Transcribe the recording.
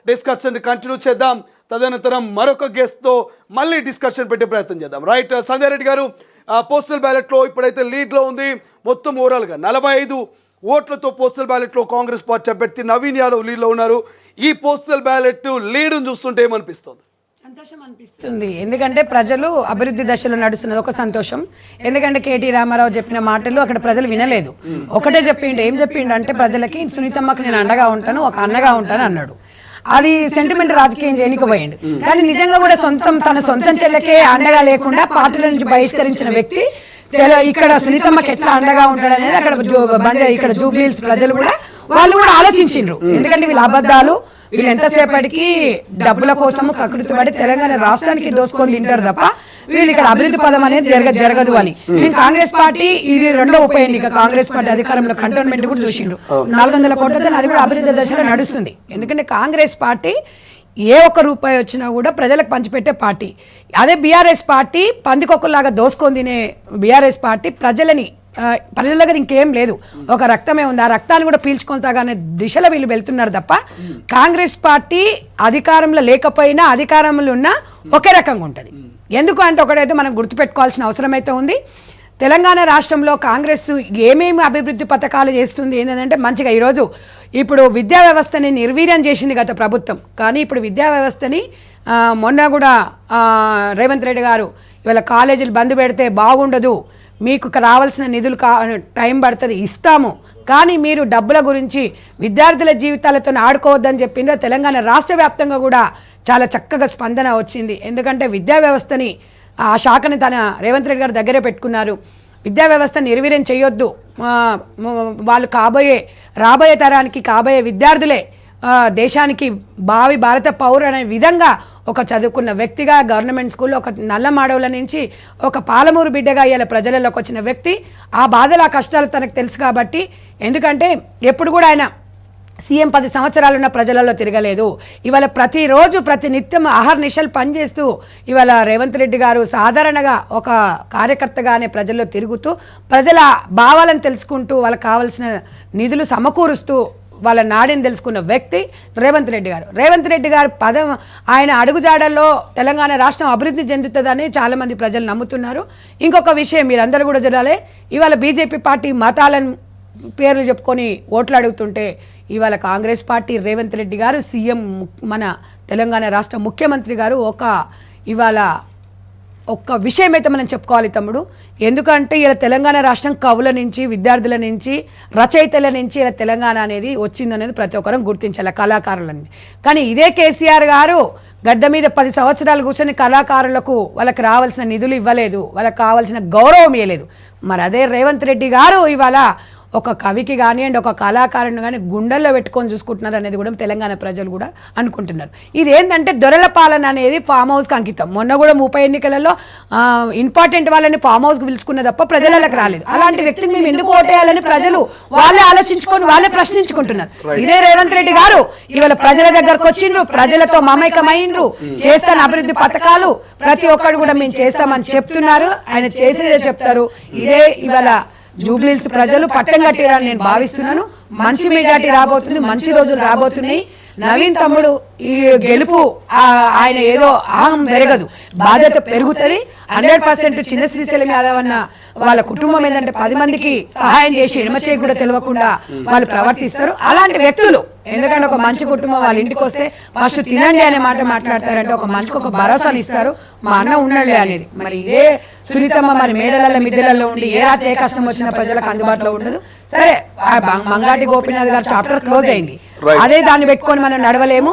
Discussion continue చేద్దాం. తదనంతరం మరొక గెస్ట్తో మళ్ళీ డిస్కషన్ పెట్టే ప్రయత్నం చేద్దాం. రైట్, సంజయ్ రెడ్డి గారు, పోస్టల్ బ్యాలెట్లో ఇప్పుడైతే లీడ్లో ఉంది. మొత్తం ఓవరాల్గా 45 ఓట్లతో పోస్టల్ బ్యాలెట్లో కాంగ్రెస్ పార్టీ అభ్యర్థి నవీన్ యాదవ్ లీడ్లో ఉన్నారు. ఈ పోస్టల్ బ్యాలెట్ లీడ్ను చూస్తుంటే ఏమనిపిస్తుంది? సంతోషం అనిపిస్తుంది. ఎందుకంటే ప్రజలు అభివృద్ధి దశలో నడుస్తున్నది ఒక సంతోషం. ఎందుకంటే కేటీ రామారావు చెప్పిన మాటలు అక్కడ ప్రజలు వినలేదు. ఒకటే చెప్పిండు. ఏం చెప్పిండు అంటే ప్రజలకి సునీతమ్మకి నేను అండగా ఉంటాను, ఒక అన్నగా ఉంటాను అన్నాడు. అది సెంటిమెంట్ రాజకీయం చేయనికి పోయిండు. కానీ నిజంగా కూడా తన సొంతం చెల్లకే అండగా లేకుండా పార్టీల నుంచి బహిష్కరించిన వ్యక్తి ఇక్కడ సునీతమ్మకి ఎట్లా అండగా ఉంటాడు అనేది అక్కడ ఇక్కడ జూబ్లీహిల్స్ ప్రజలు కూడా వాళ్ళు కూడా ఆలోచించిండ్రు. ఎందుకంటే వీళ్ళ అబద్ధాలు, వీళ్ళు ఎంతసేపటికి డబ్బుల కోసము కకృతి పడి తెలంగాణ రాష్ట్రానికి దోసుకొని తింటారు తప్ప వీళ్ళు ఇక్కడ అభివృద్ధి పదం అనేది జరగదు అని. మేము కాంగ్రెస్ పార్టీ ఇది రెండో ఉప ఎన్నిక. కాంగ్రెస్ పార్టీ అధికారంలో కంటోన్మెంట్ కూడా చూసిండ్రు. 400 కోట్లతో అది కూడా అభివృద్ధి దశలో నడుస్తుంది. ఎందుకంటే కాంగ్రెస్ పార్టీ ఏ ఒక్క రూపాయి వచ్చినా కూడా ప్రజలకు పంచిపెట్టే పార్టీ. అదే బీఆర్ఎస్ పార్టీ పందికొక్కలాగా దోసుకొని తినే బీఆర్ఎస్ పార్టీ ప్రజల దగ్గర ఇంకేం లేదు, ఒక రక్తమే ఉంది. ఆ రక్తాన్ని కూడా పీల్చుకొని తాగానే దిశలో వీళ్ళు వెళ్తున్నారు తప్ప కాంగ్రెస్ పార్టీ అధికారంలో లేకపోయినా అధికారంలో ఉన్నా ఒకే రకంగా ఉంటుంది. ఎందుకు అంటే ఒకటైతే మనం గుర్తుపెట్టుకోవాల్సిన అవసరం అయితే ఉంది. తెలంగాణ రాష్ట్రంలో కాంగ్రెస్ ఏమేమి అభివృద్ధి పథకాలు చేస్తుంది ఏంటంటే మంచిగా ఇప్పుడు విద్యా వ్యవస్థని నిర్వీర్యం చేసింది గత ప్రభుత్వం. కానీ ఇప్పుడు విద్యా వ్యవస్థని మొన్న కూడా రేవంత్ రెడ్డి గారు ఇవాళ కాలేజీలు బంద్ పెడితే బాగుండదు, మీకు రావాల్సిన నిధులు టైం పడుతుంది, ఇస్తాము, కానీ మీరు డబ్బుల గురించి విద్యార్థుల జీవితాలతో ఆడుకోవద్దని చెప్పిండ్రు. తెలంగాణ రాష్ట్ర వ్యాప్తంగా కూడా చాలా చక్కగా స్పందన వచ్చింది. ఎందుకంటే విద్యా వ్యవస్థని ఆ శాఖని రేవంత్ రెడ్డి గారు దగ్గరే పెట్టుకున్నారు. విద్యా వ్యవస్థ నిర్వీర్యం చేయొద్దు, వాళ్ళు రాబోయే తరానికి కాబోయే విద్యార్థులే దేశానికి భావి భారత పౌరు అనే విధంగా ఒక చదువుకున్న వ్యక్తిగా గవర్నమెంట్ స్కూల్లో ఒక నల్ల మాడవుల నుంచి ఒక పాలమూరు బిడ్డగా ఇలా ప్రజలలోకి వచ్చిన వ్యక్తి ఆ బాధలు ఆ కష్టాలు తనకు తెలుసు కాబట్టి. ఎందుకంటే ఎప్పుడు కూడా ఆయన సీఎం 10 సంవత్సరాలున్న ప్రజలలో తిరగలేదు. ఇవాళ ప్రతిరోజు ప్రతినిత్యం అహర్నిశలు పనిచేస్తూ ఇవాళ రేవంత్ రెడ్డి గారు సాధారణంగా ఒక కార్యకర్తగానే ప్రజల్లో తిరుగుతూ ప్రజల భావాలను తెలుసుకుంటూ వాళ్ళకి కావాల్సిన నిధులు సమకూరుస్తూ వాళ్ళ నాడిని తెలుసుకున్న వ్యక్తి రేవంత్ రెడ్డి గారు. రేవంత్ రెడ్డి గారు ఆయన అడుగుజాడల్లో తెలంగాణ రాష్ట్రం అభివృద్ధి చెందుతుందని చాలామంది ప్రజలు నమ్ముతున్నారు. ఇంకొక విషయం మీరందరూ కూడా చూడాలి. ఇవాళ బీజేపీ పార్టీ మతాలను పేర్లు చెప్పుకొని ఓట్లు అడుగుతుంటే ఇవాళ కాంగ్రెస్ పార్టీ రేవంత్ రెడ్డి గారు సీఎం మన తెలంగాణ రాష్ట్ర ముఖ్యమంత్రి గారు ఇవాళ ఒక్క విషయం అయితే మనం చెప్పుకోవాలి తమ్ముడు. ఎందుకంటే ఇలా తెలంగాణ రాష్ట్రం కవుల నుంచి విద్యార్థుల నుంచి రచయితల నుంచి ఇలా తెలంగాణ అనేది వచ్చిందనేది ప్రతి ఒక్కరం గుర్తించాలి, కళాకారుల నుంచి. కానీ ఇదే కేసీఆర్ గారు గడ్డ మీద 10 సంవత్సరాలు కూర్చొని కళాకారులకు వాళ్ళకి రావాల్సిన నిధులు ఇవ్వలేదు, వాళ్ళకి కావాల్సిన గౌరవం ఇవ్వలేదు. మరి అదే రేవంత్ రెడ్డి గారు ఇవాళ ఒక కవికి కానివ్వండి ఒక కళాకారుని కానీ గుండెల్లో పెట్టుకొని చూసుకుంటున్నారు అనేది కూడా తెలంగాణ ప్రజలు కూడా అనుకుంటున్నారు. ఇది ఏంటంటే దొరల పాలన అనేది ఫామ్ హౌస్కి అంకితం. మొన్న కూడా ఉప ఎన్నికలలో ఇంపార్టెంట్ వాళ్ళని ఫామ్ హౌస్కి పిలుచుకున్న తప్ప ప్రజలకు రాలేదు. అలాంటి వ్యక్తిని మేము ఎందుకు ఓటేయాలని ప్రజలు వాళ్ళే ఆలోచించుకొని వాళ్ళే ప్రశ్నించుకుంటున్నారు. ఇదే రేవంత్ రెడ్డి గారు ఇవాళ ప్రజల దగ్గరకు వచ్చిండ్రు, ప్రజలతో మమైకమైండ్రు, చేస్తాను అభివృద్ధి పథకాలు ప్రతి ఒక్కరు కూడా మేము చేస్తామని చెప్తున్నారు. ఆయన చేసేదే చెప్తారు. ఇదే ఇవాళ జూబ్లీహిల్స్ ప్రజలు పట్టం కట్టారని నేను భావిస్తున్నాను. మంచి మెజార్టీ రాబోతుంది, మంచి రోజులు రాబోతున్నాయి. నవీన్ తమ్ముడు ఈ గెలుపు ఆయన ఏదో అహం పెరగదు, బాధ్యత పెరుగుతుంది. 100% చిన్న శ్రీశైలం యాదవ్ అన్న వాళ్ళ కుటుంబం ఏంటంటే 10 మందికి సహాయం చేసి ఎడమచేయి కూడా తెలియకుండా వాళ్ళు ప్రవర్తిస్తారు. అలాంటి వ్యక్తులు ఎందుకంటే ఒక మంచి కుటుంబం వాళ్ళ ఇంటికి వస్తే ఫస్ట్ తినండి అనే మాట మాట్లాడతారంటే ఒక మనిషికి ఒక భరోసాలు ఇస్తారు, మా అన్న ఉన్నాడులే అనేది. మరి ఇదే సునీతమ్మ మరి మేడలలో మిద్దెలలో ఉండి ఏ రాత్రి ఏ కష్టం వచ్చిన ప్రజలకు అందుబాటులో ఉండదు. సరే, మంగాటి గోపీనాథ్ గారు చాప్టర్ క్లోజ్ అయింది, అదే దాన్ని పెట్టుకొని మనం నడవలేము.